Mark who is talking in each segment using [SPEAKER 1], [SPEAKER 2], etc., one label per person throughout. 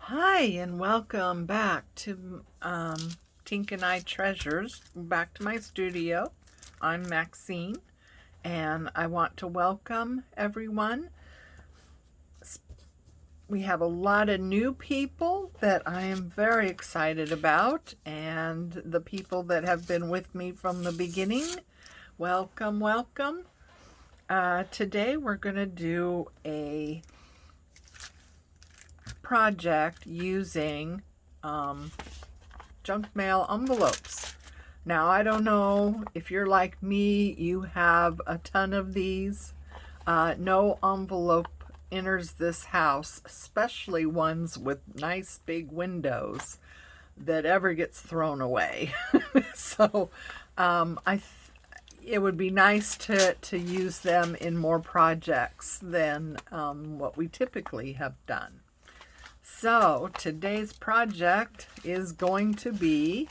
[SPEAKER 1] Hi, and welcome back to Tink and I Treasures, back to my studio. I'm Maxine, and I want to welcome everyone. We have a lot of new people that I am very excited about, and the people that have been with me from the beginning. Welcome, welcome. Today we're going to do a project using junk mail envelopes. Now, I don't know if you're like me, you have a ton of these. No envelope enters this house, especially ones with nice big windows, that ever gets thrown away. So it would be nice to use them in more projects than what we typically have done. So today's project is going to be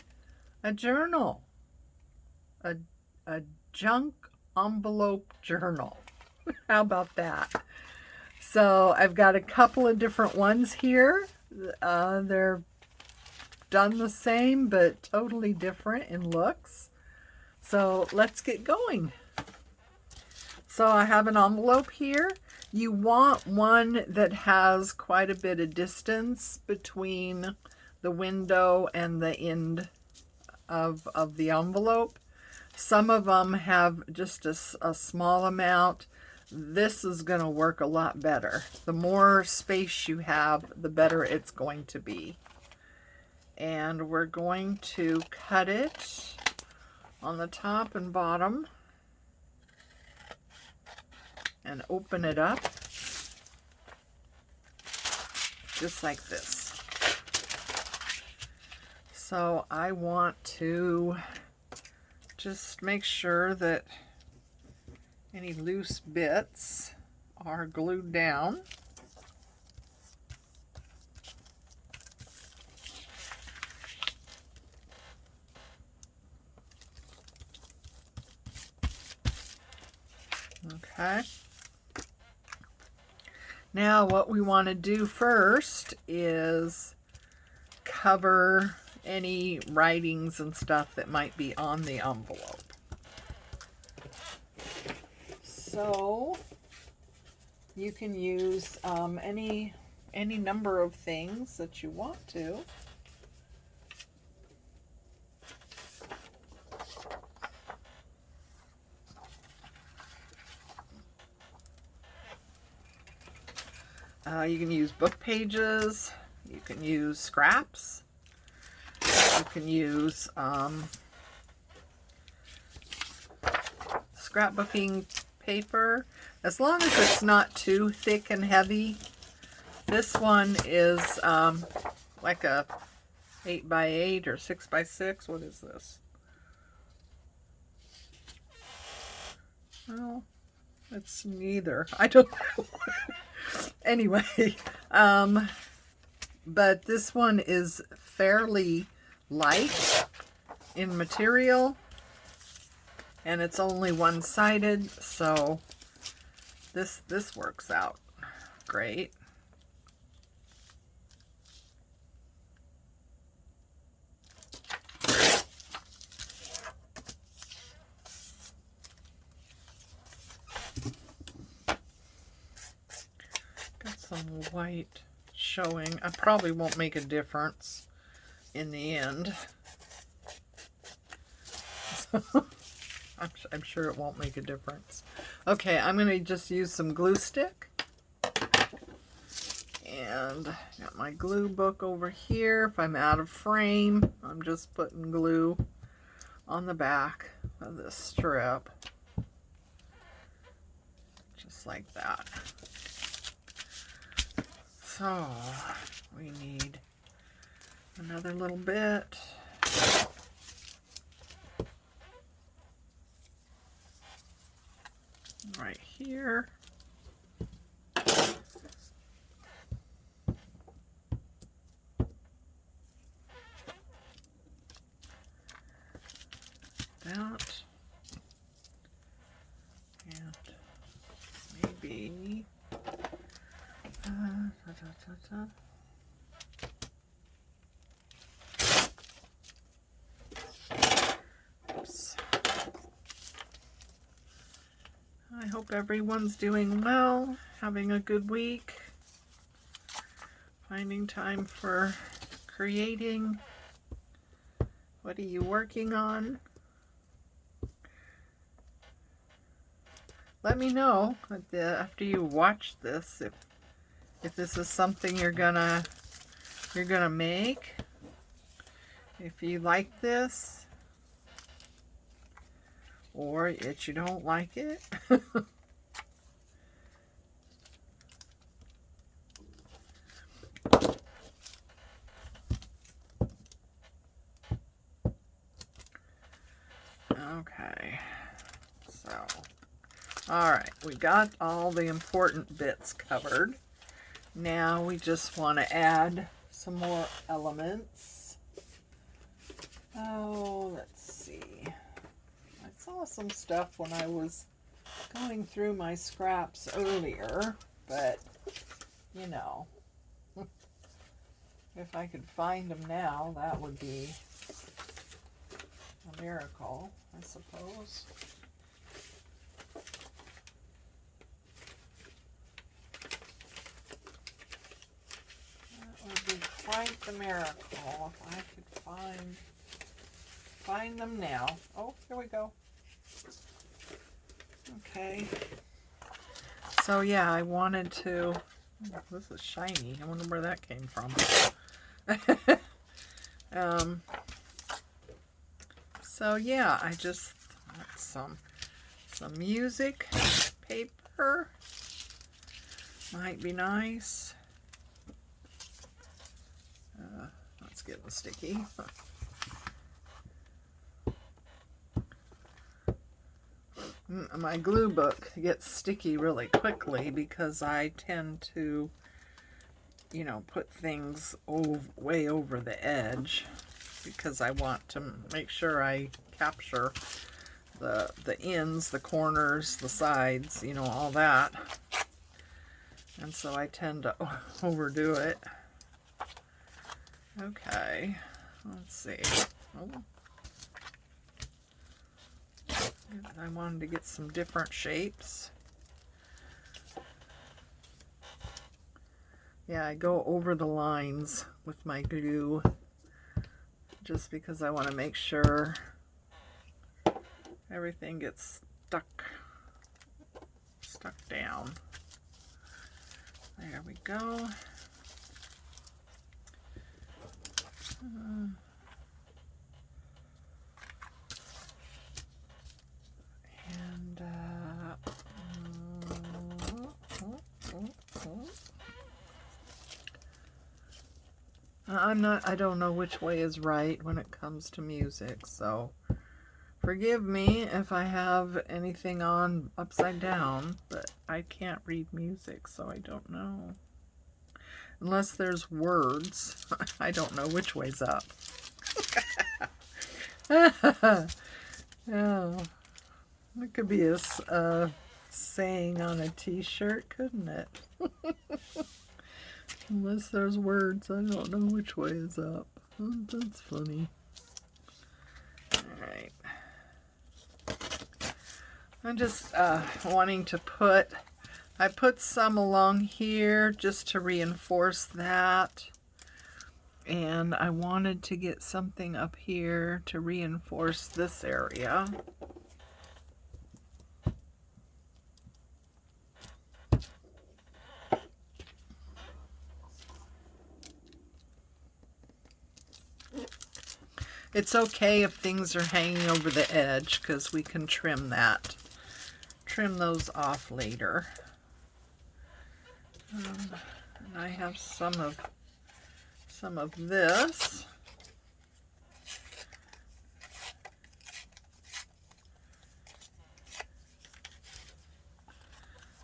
[SPEAKER 1] a journal, a junk envelope journal. How about that? So I've got a couple of different ones here. They're done the same but totally different in looks. So let's get going. So I have an envelope here. You want one that has quite a bit of distance between the window and the end of the envelope. Some of them have just a small amount. This is going to work a lot better. The more space you have, the better it's going to be. And we're going to cut it on the top and bottom and open it up just like this. So I want to just make sure that any loose bits are glued down. Okay. Now what we want to do first is cover any writings and stuff that might be on the envelope. So you can use any number of things that you want to. You can use book pages, you can use scraps, you can use scrapbooking paper, as long as it's not too thick and heavy. This one is like a 8x8 or 6x6. What is this? Well, it's neither. I don't know. Anyway, but this one is fairly light in material, and it's only one-sided, so this works out great. Got some white showing. I probably won't make a difference in the end. I'm sure it won't make a difference. Okay, I'm going to just use some glue stick. And got my glue book over here. If I'm out of frame, I'm just putting glue on the back of this strip. Just like that. So we need another little bit. Right here. That. And maybe Hope everyone's doing well, having a good week, finding time for creating. What are you working on? Let me know after you watch this if this is something you're gonna make. If you like this, or if you don't like it. Okay, so, all right, we got all the important bits covered. Now we just want to add some more elements. Oh, let's see. I saw some stuff when I was going through my scraps earlier, but, you know, if I could find them now, that would be a miracle, I suppose. That would be quite the miracle if I could find them now. Oh, here we go. Okay. So yeah, I wanted to. Oh, this is shiny. I wonder where that came from. So yeah, I just got some music paper. Might be nice. Let's get the sticky. My glue book gets sticky really quickly because I tend to, you know, put things way over the edge because I want to make sure I capture the ends, the corners, the sides, you know, all that. And so I tend to overdo it. Okay, let's see. Oh. I wanted to get some different shapes. Yeah, I go over the lines with my glue just because I want to make sure everything gets stuck down. There we go. I don't know which way is right when it comes to music, so forgive me if I have anything on upside down, but I can't read music, so I don't know. Unless there's words, I don't know which way's up. Oh, it could be a saying on a t-shirt, couldn't it? Unless there's words, I don't know which way is up. Oh, that's funny. Alright. I'm just wanting to I put some along here just to reinforce that. And I wanted to get something up here to reinforce this area. It's okay if things are hanging over the edge because we can trim those off later. And I have some of this.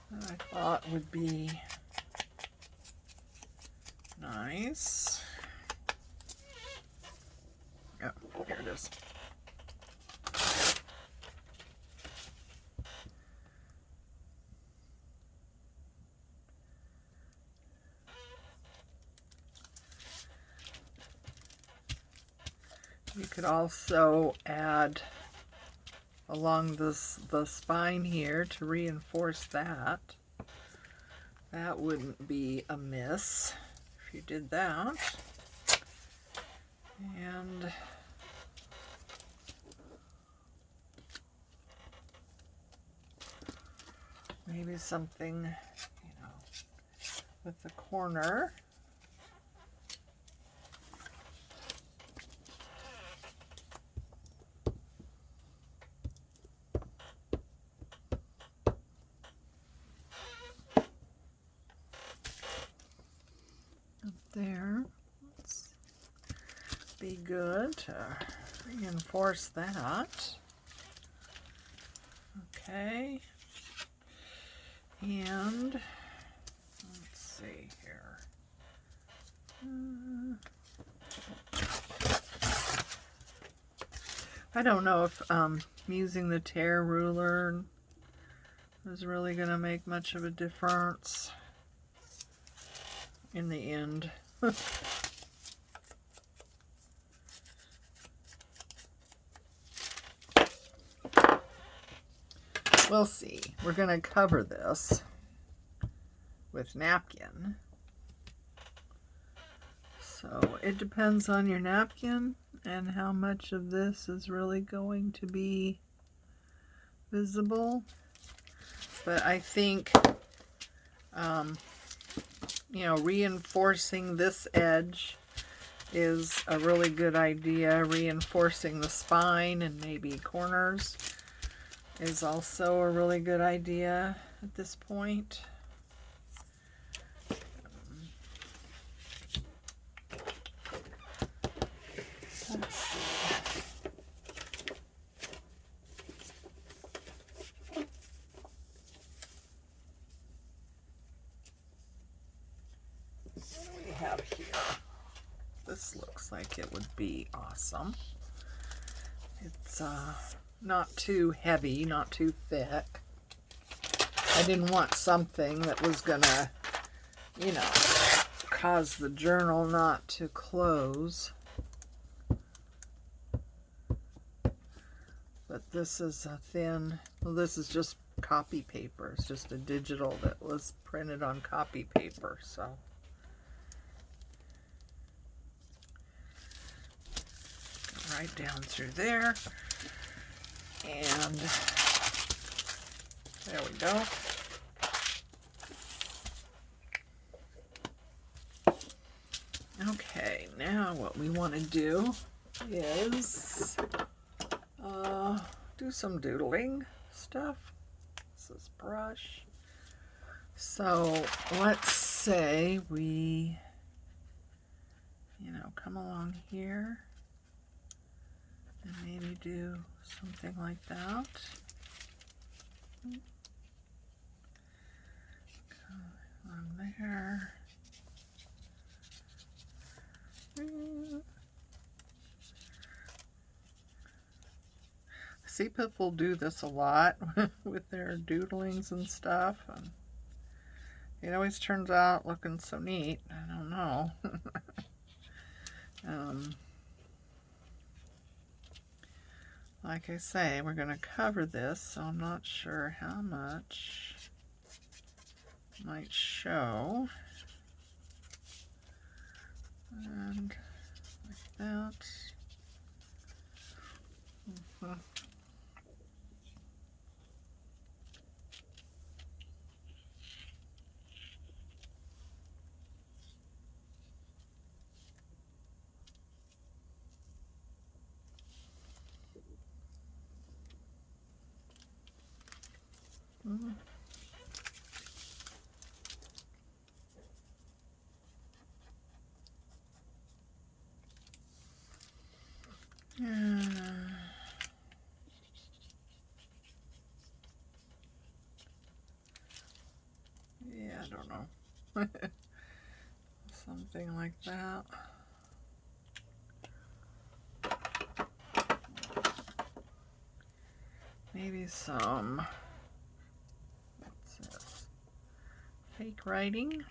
[SPEAKER 1] That I thought would be nice. Oh, here it is. You could also add along the spine here to reinforce that. That wouldn't be amiss if you did that. And maybe something, with the corner. Up there. Let's be good to reinforce that. Okay. And let's see here. I don't know if using the tear ruler is really going to make much of a difference in the end. We'll see. We're going to cover this with napkin. So it depends on your napkin and how much of this is really going to be visible. But I think, reinforcing this edge is a really good idea. Reinforcing the spine and maybe corners is also a really good idea at this point. Let's see. What do we have here? This looks like it would be awesome. It's not too heavy, not too thick. I didn't want something that was gonna, cause the journal not to close. But this is a thin, well, this is just copy paper. It's just a digital that was printed on copy paper, so. Right down through there. And there we go. Okay, now what we want to do is do some doodling stuff. This is brush. So let's say we, come along here and maybe do something like that. On there. See, people do this a lot with their doodlings and stuff, and it always turns out looking so neat. I don't know. Like I say, we're going to cover this, so I'm not sure how much might show. And like that. Yeah, I don't know. Something like that. Maybe some, what's this? Fake writing.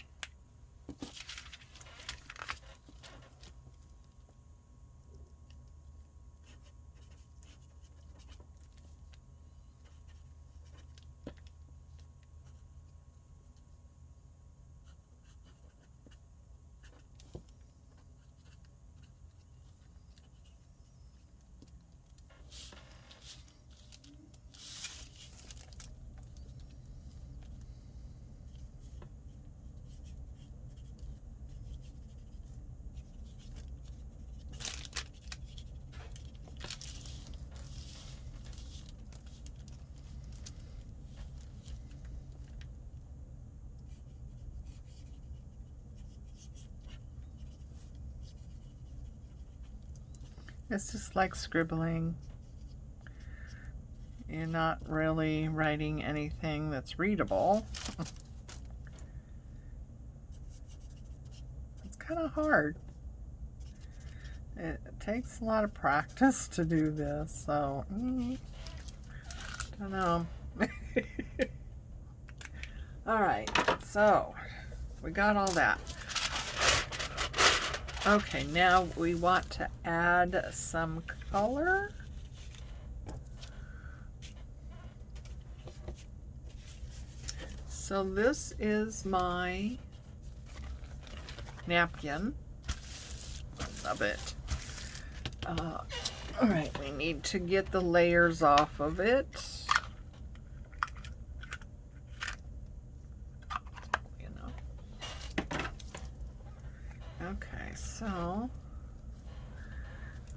[SPEAKER 1] It's just like scribbling. You're not really writing anything that's readable. It's kind of hard. It takes a lot of practice to do this, so don't know. All right, so we got all that. Okay, now we want to add some color. So this is my napkin. I love it. All right, we need to get the layers off of it. You know. Okay, so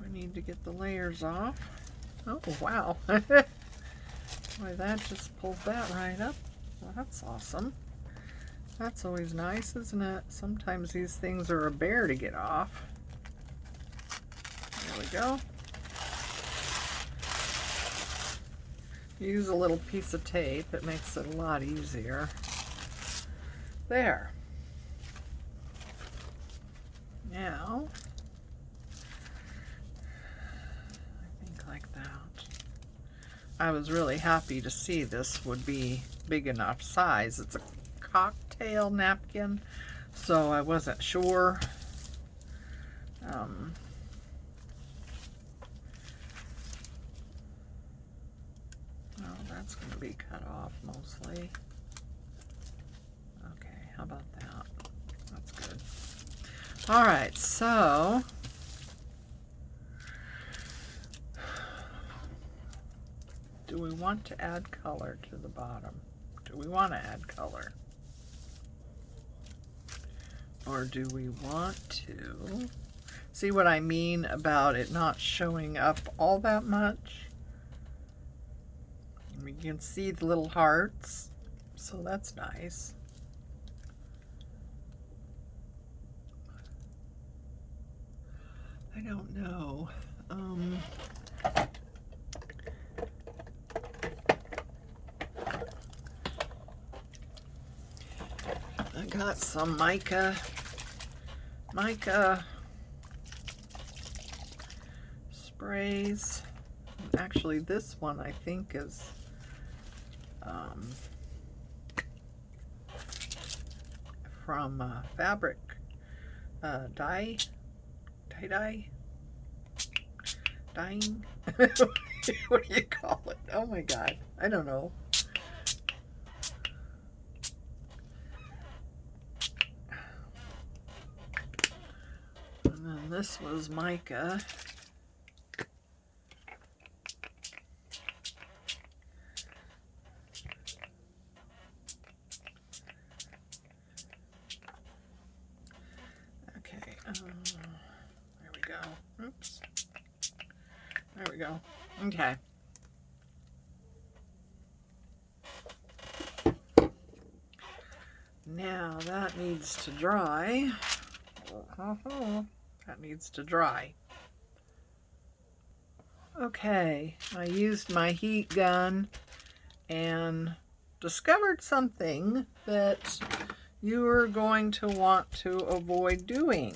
[SPEAKER 1] we need to get the layers off. Oh, wow. Boy, that just pulled that right up. Well, that's awesome. That's always nice, isn't it? Sometimes these things are a bear to get off. There we go. Use a little piece of tape. It makes it a lot easier. There. Now, I think like that. I was really happy to see this would be big enough size. It's a cocktail napkin, so I wasn't sure. Oh, that's going to be cut off mostly. Okay, how about that? That's good. All right, so do we want to add color to the bottom? Do we want to add color? Or do we want to see what I mean about it not showing up all that much? You can see the little hearts, so that's nice. I don't know. I got some mica sprays. Actually, this one I think is from fabric dyeing. What do you call it? Oh my god, I don't know. And then this was mica. Okay, there we go. Oops. There we go. Okay. Now that needs to dry. That needs to dry. Okay, I used my heat gun and discovered something that you're going to want to avoid doing.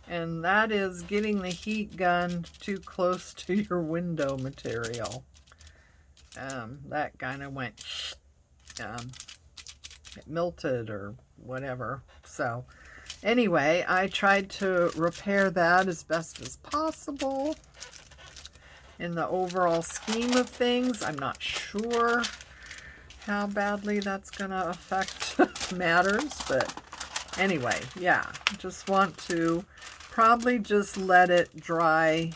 [SPEAKER 1] And that is getting the heat gun too close to your window material. That kind of went, it melted or whatever. So anyway, I tried to repair that as best as possible. In the overall scheme of things, I'm not sure how badly that's going to affect matters, but anyway, yeah, just want to probably just let it dry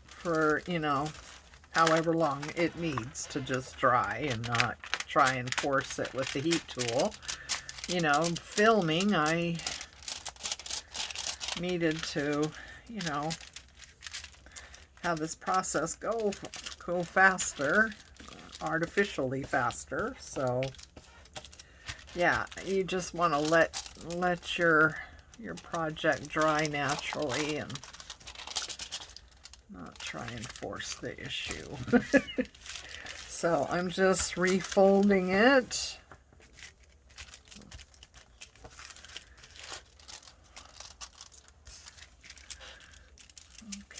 [SPEAKER 1] for, you know, however long it needs to just dry and not try and force it with the heat tool. You know, filming, I needed to, you know, have this process go faster, artificially faster. So yeah, you just want to let your project dry naturally, and not try and force the issue. So I'm just refolding it.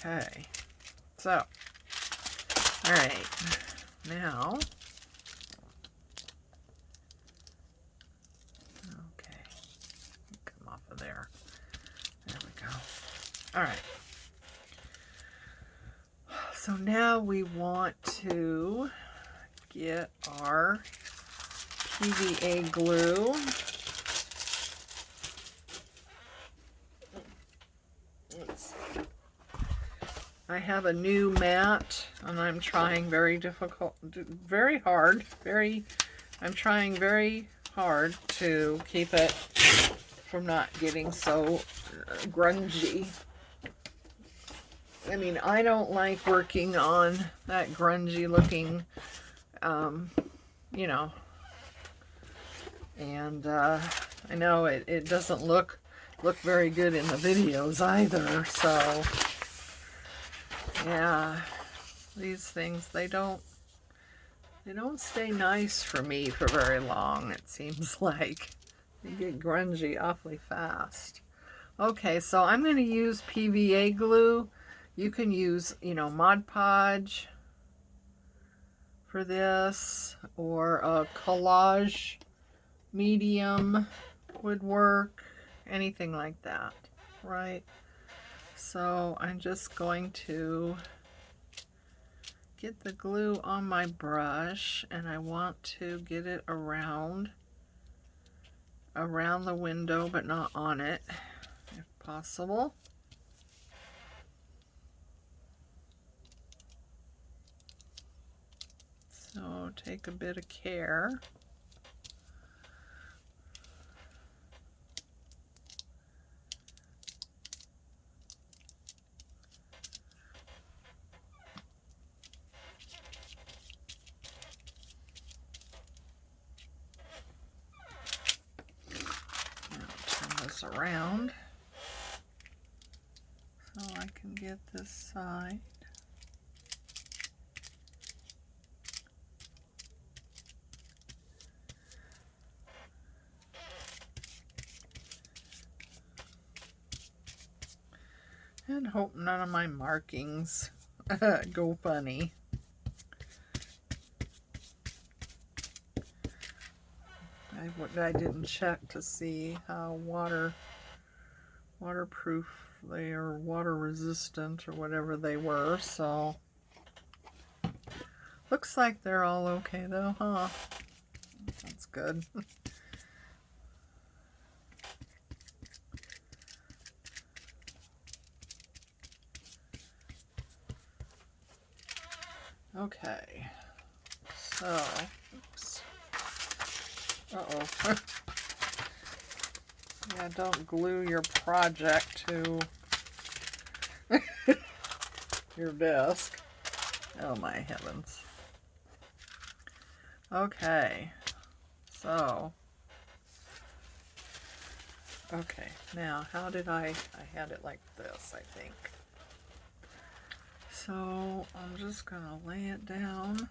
[SPEAKER 1] Okay, so, all right, now, okay, come off of there. There we go. All right. So now we want to get our PVA glue. I have a new mat and I'm trying very hard to keep it from not getting so grungy. I mean, I don't like working on that grungy looking, you know, and I know it doesn't look very good in the videos either, so yeah, these things, they don't stay nice for me for very long. It seems like they get grungy awfully fast. Okay, so I'm going to use PVA glue. You can use, you know, Mod Podge for this, or a collage medium would work, anything like that, right? So I'm just going to get the glue on my brush, and I want to get it around the window, but not on it, if possible. So take a bit of care. Around so I can get this side. And hope none of my markings go funny. I didn't check to see how waterproof they are, water resistant or whatever they were, so looks like they're all okay though, huh? That's good. Okay, so, oops. Uh-oh. Yeah, don't glue your project to your desk. Oh my heavens. Okay, so, okay, now how did I had it like this, I think. So I'm just gonna lay it down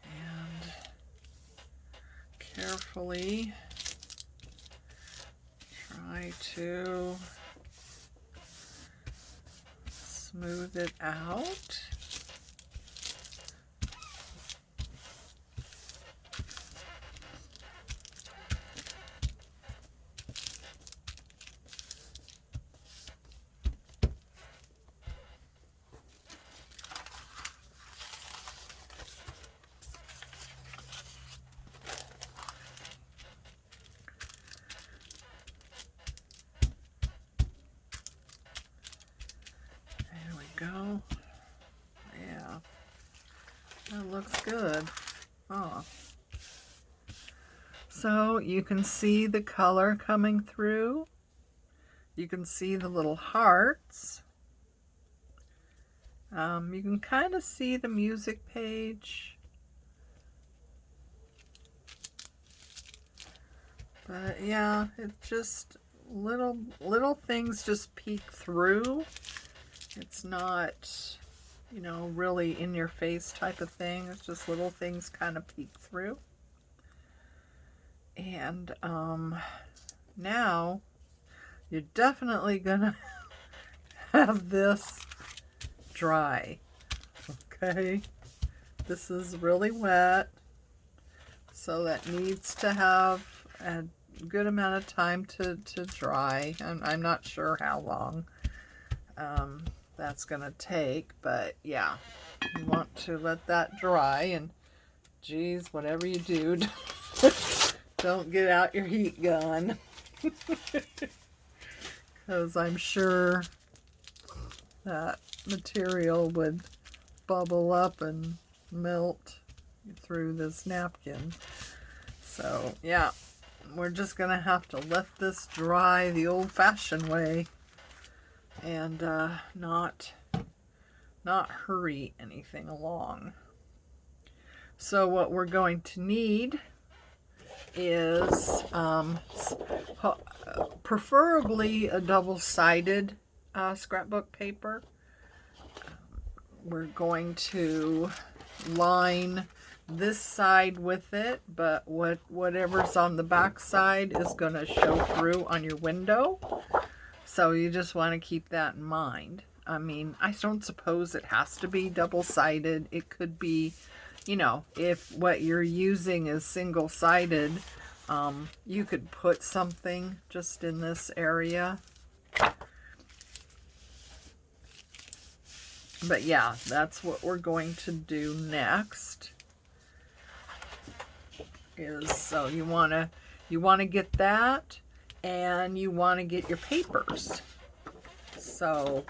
[SPEAKER 1] and carefully try to smooth it out. Go. Yeah, that looks good. Oh. So you can see the color coming through. You can see the little hearts. You can kind of see the music page. But yeah, it's just little things just peek through. It's not, you know, really in your face type of thing. It's just little things kind of peek through. And now you're definitely gonna have this dry. Okay, this is really wet, so that needs to have a good amount of time to dry. I'm not sure how long that's gonna take, but yeah, you want to let that dry. And geez, whatever you do, don't get out your heat gun, because I'm sure that material would bubble up and melt through this napkin. So yeah, we're just gonna have to let this dry the old-fashioned way, and not hurry anything along. So what we're going to need is preferably a double-sided scrapbook paper. We're going to line this side with it, but whatever's on the back side is going to show through on your window. So you just want to keep that in mind. I mean, I don't suppose it has to be double-sided. It could be, you know, if what you're using is single-sided, you could put something just in this area. But yeah, that's what we're going to do next. So you want to get that, and you want to get your papers. So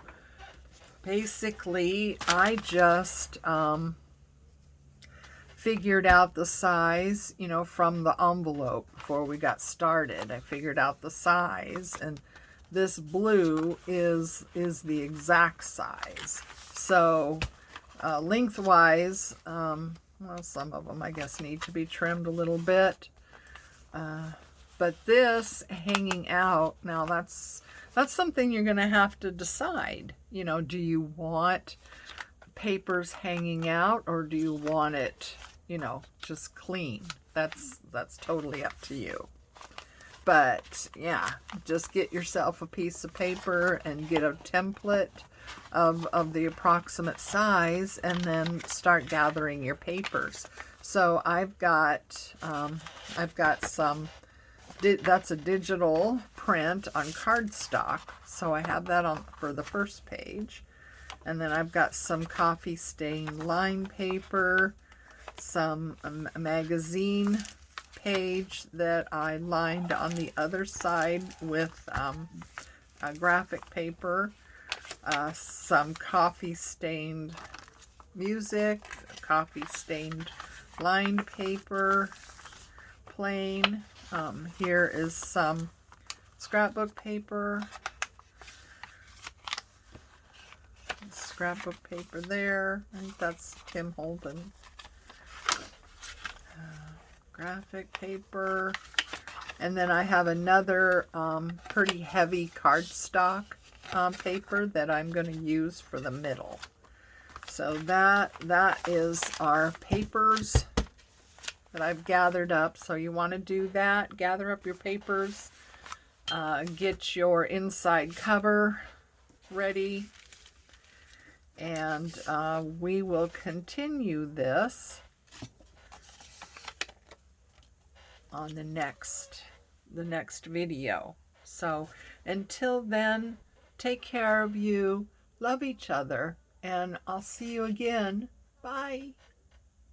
[SPEAKER 1] basically, I just figured out the size, you know, from the envelope before we got started. I figured out the size, and this blue is the exact size. So lengthwise, well, some of them I guess need to be trimmed a little bit, but this hanging out, now that's something you're going to have to decide. You know, do you want papers hanging out, or do you want it, you know, just clean? That's totally up to you. But yeah, just get yourself a piece of paper and get a template of the approximate size, and then start gathering your papers. So I've got some, that's a digital print on cardstock, so I have that on for the first page. And then I've got some coffee stained line paper, some magazine page that I lined on the other side with a graphic paper, some coffee stained music, coffee stained lined paper, plain. Here is some scrapbook paper, scrapbook paper there. I think that's Tim Holden. Graphic paper. And then I have another pretty heavy cardstock paper that I'm going to use for the middle. So that is our papers that I've gathered up. So you want to do that, gather up your papers, get your inside cover ready, and we will continue this on the next video. So until then, take care of you, love each other, and I'll see you again. Bye.